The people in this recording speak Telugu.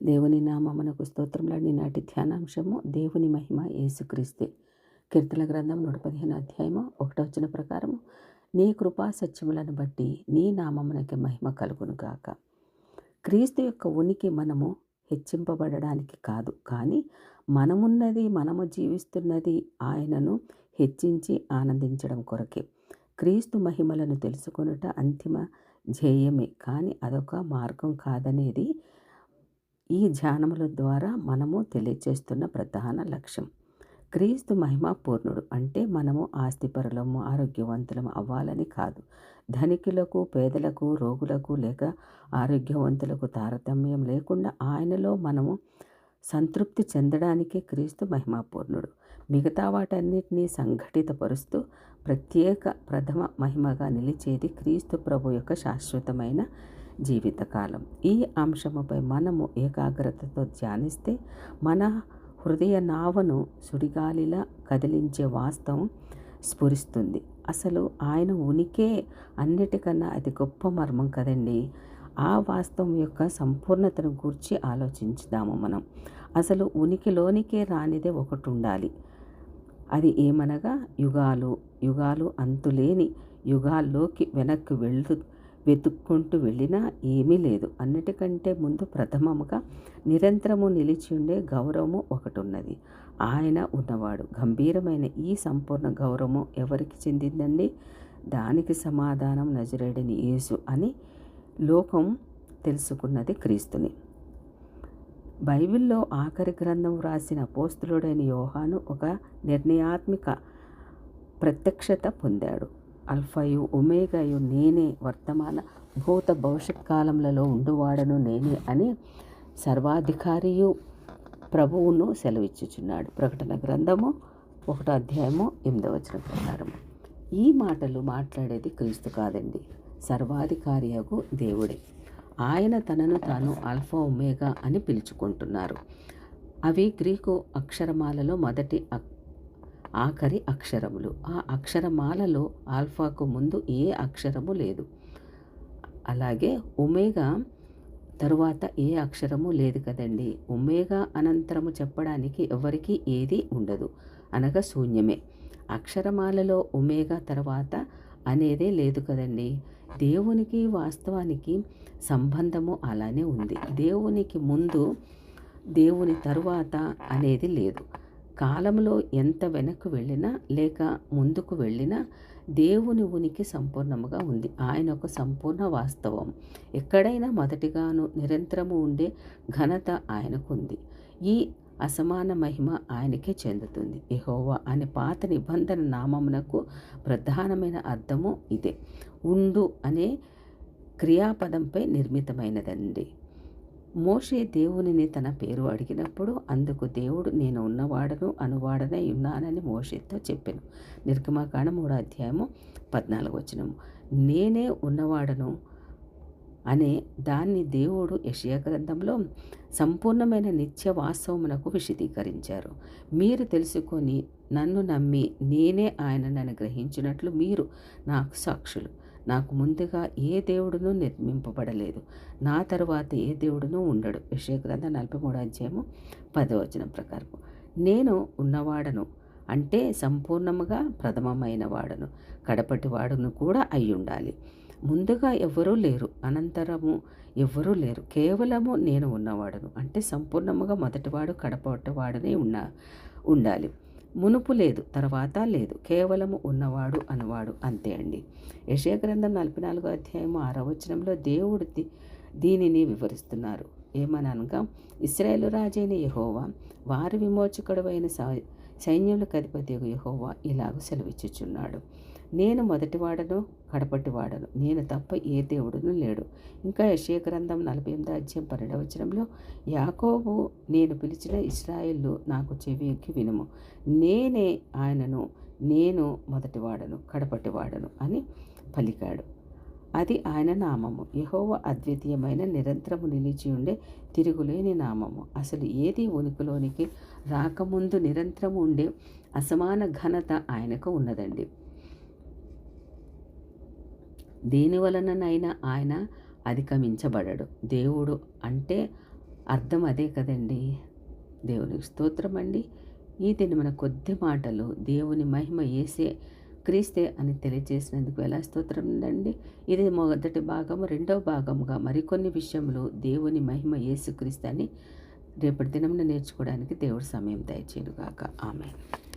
దేవుని నామమునకు స్తోత్రములని నాటి ధ్యానాంశము దేవుని మహిమ యేసుక్రీస్తే. కీర్తన గ్రంథం 115 అధ్యాయము 1 ప్రకారము, నీ కృపా సత్యములను బట్టి నీ నామమునకి మహిమ కలుగును గాక. క్రీస్తు యొక్క ఉనికి మనము హెచ్చింపబడడానికి కాదు, కానీ మనము జీవిస్తున్నది ఆయనను హెచ్చించి ఆనందించడం కొరకే. క్రీస్తు మహిమలను తెలుసుకొనుట అంతిమ ధ్యేయమే, కానీ అదొక మార్గం కాదనేది ఈ ధ్యానముల ద్వారా మనము తెలియచేస్తున్న ప్రధాన లక్ష్యం. క్రీస్తు మహిమా పూర్ణుడు అంటే మనము ఆస్తిపరులము, ఆరోగ్యవంతులము అవ్వాలని కాదు. ధనికులకు, పేదలకు, రోగులకు లేక ఆరోగ్యవంతులకు తారతమ్యం లేకుండా ఆయనలో మనము సంతృప్తి చెందడానికే క్రీస్తు మహిమాపూర్ణుడు. మిగతా వాటన్నిటినీ సంఘటితపరుస్తూ ప్రథమ మహిమగా నిలిచేది క్రీస్తు ప్రభు యొక్క శాశ్వతమైన జీవితకాలం. ఈ అంశముపై మనము ఏకాగ్రతతో ధ్యానిస్తే మన హృదయ నావను సుడిగాలిలా కదిలించే వాస్తవం స్ఫురిస్తుంది. అసలు ఆయన ఉనికే అన్నిటికన్నా అతి గొప్ప మర్మం కదండి. ఆ వాస్తవం యొక్క సంపూర్ణతను గూర్చి ఆలోచించుదాము మనం. అసలు ఉనికిలోనికే రానిదే ఒకటి ఉండాలి. అది ఏమనగా యుగాలు అంతులేని యుగాల్లోకి వెనక్కి వెతుక్కుంటూ వెళ్ళినా ఏమీ లేదు. అన్నిటికంటే ముందు ప్రథమముగా నిరంతరము నిలిచి ఉండే గౌరవము ఒకటి ఉన్నది. ఆయన ఉన్నవాడు. గంభీరమైన ఈ సంపూర్ణ గౌరవము ఎవరికి చెందిందండి? దానికి సమాధానం నజరేయుడైన యేసు అని లోకం తెలుసుకున్నది క్రీస్తుని. బైబిల్లో ఆఖరి గ్రంథం వ్రాసిన అపోస్తలుడైన యోహాను ఒక నిర్ణయాత్మక ప్రత్యక్షత పొందాడు. అల్ఫాయు ఒమేగాయు నేనే, వర్తమాన భూత భవిష్యత్ కాలములలో ఉండువాడను నేనే అని సర్వాధికారియు ప్రభువును సెలవిచ్చుచున్నాడు. ప్రకటన గ్రంథము 1 అధ్యాయము 8 ప్రకారము. ఈ మాటలు మాట్లాడేది క్రీస్తు కాదండి, సర్వాధికారియగు దేవుడే. ఆయన తనను తాను ఆల్ఫా ఒమేగా అని పిలుచుకుంటున్నారు. అవి గ్రీకు అక్షరమాలలో మొదటి ఆఖరి అక్షరములు. ఆ అక్షరమాలలో ఆల్ఫాకు ముందు ఏ అక్షరము లేదు. అలాగే ఒమేగా తరువాత ఏ అక్షరము లేదు కదండి. ఒమేగా అనంతరము చెప్పడానికి ఎవరికి ఏది ఉండదు, అనగా శూన్యమే. అక్షరమాలలో ఒమేగా తర్వాత అనేదే లేదు కదండి. దేవునికి వాస్తవానికి సంబంధము అలానే ఉంది. దేవునికి ముందు, దేవుని తరువాత అనేది లేదు. కాలంలో ఎంత వెనక్కు వెళ్ళినా లేక ముందుకు వెళ్ళినా దేవుని ఉనికి సంపూర్ణముగా ఉంది. ఆయన ఒక సంపూర్ణ వాస్తవం. ఎక్కడైనా మొదటిగాను నిరంతరము ఉండే ఘనత ఆయనకుంది. ఈ అసమాన మహిమ ఆయనకే చెందుతుంది. యెహోవా అనే పాత నిబంధన నామమునకు ప్రధానమైన అర్థము ఇదే. ఉండు అనే క్రియాపదంపై నిర్మితమైనదండి. మోషే దేవునిని తన పేరు అడిగినప్పుడు అందుకు దేవుడు నేను ఉన్నవాడను అనువాడనై ఉన్నానని మోషేతో చెప్పాను. నిర్గమకాండం 3 అధ్యాయము 14 నేనే ఉన్నవాడను అనే దాన్ని దేవుడు యెషయా గ్రంథంలో సంపూర్ణమైన నిత్య వాస్తవమునకు విశదీకరించారు. మీరు తెలుసుకొని నన్ను నమ్మి నేనే ఆయనను గ్రహించినట్లు మీరు నాకు సాక్షులు. నాకు ముందుగా ఏ దేవుడును నిర్మింపబడలేదు, నా తరువాత ఏ దేవుడును ఉండడు. యెషయా గ్రంథం 43 అధ్యాయము 10 ప్రకారం. నేను ఉన్నవాడను అంటే సంపూర్ణముగా ప్రథమమైన వాడను, కడపటి వాడును కూడా అయి ఉండాలి. ముందుగా ఎవ్వరూ లేరు, అనంతరము ఎవ్వరూ లేరు, కేవలము నేను ఉన్నవాడను అంటే సంపూర్ణముగా మొదటివాడు కడపటివాడనే ఉండాలి. మునుపు లేదు, తర్వాత లేదు, కేవలము ఉన్నవాడు అనువాడు అంతే అండి. యెషయా గ్రంథం 44 అధ్యాయము 6 దేవుడు దీనిని వివరిస్తున్నారు. ఏమనగా, ఇశ్రాయేలు రాజైన యెహోవా, వారి విమోచకుడైన సైన్యులకు అధిపతియగు యెహోవా ఇలాగ సెలవిచ్చుచున్నాడు. నేను మొదటివాడను, కడపటివాడను, నేను తప్ప ఏ దేవుడును లేడు. ఇంకా యెషయా గ్రంథం 48 అధ్యాయం 12 యాకోబు, నేను పిలిచిన ఇశ్రాయేలు నాకు చెవియొగ్గి వినుము, నేనే ఆయనను, నేను మొదటివాడను కడపటివాడను అని పలికాడు. అది ఆయన నామము. యెహోవా అద్వితీయమైన, నిరంతరము నిలిచి ఉండే, తిరుగులేని నామము. అసలు ఏది ఉనికిలోనికి రాకముందు నిరంతరము ఉండే అసమాన ఘనత ఆయనకు ఉన్నదండి. దేని వలననైనా ఆయన అధిగమించబడడు. దేవుడు అంటే అర్థం అదే కదండి. దేవునికి స్తోత్రం అండి. ఈ దినమున కొద్ది మాటలు దేవుని మహిమ యేసే క్రీస్తే అని తెలియజేసినందుకు ఎలా స్తోత్రం ఉందండి. ఇది మొదటి భాగము. రెండవ భాగముగా మరికొన్ని విషయములు దేవుని మహిమ యేసుక్రీస్తు అని రేపటి దినమున నేర్చుకోవడానికి దేవుడు సమయం దయచేయునుగాక. ఆమేన్.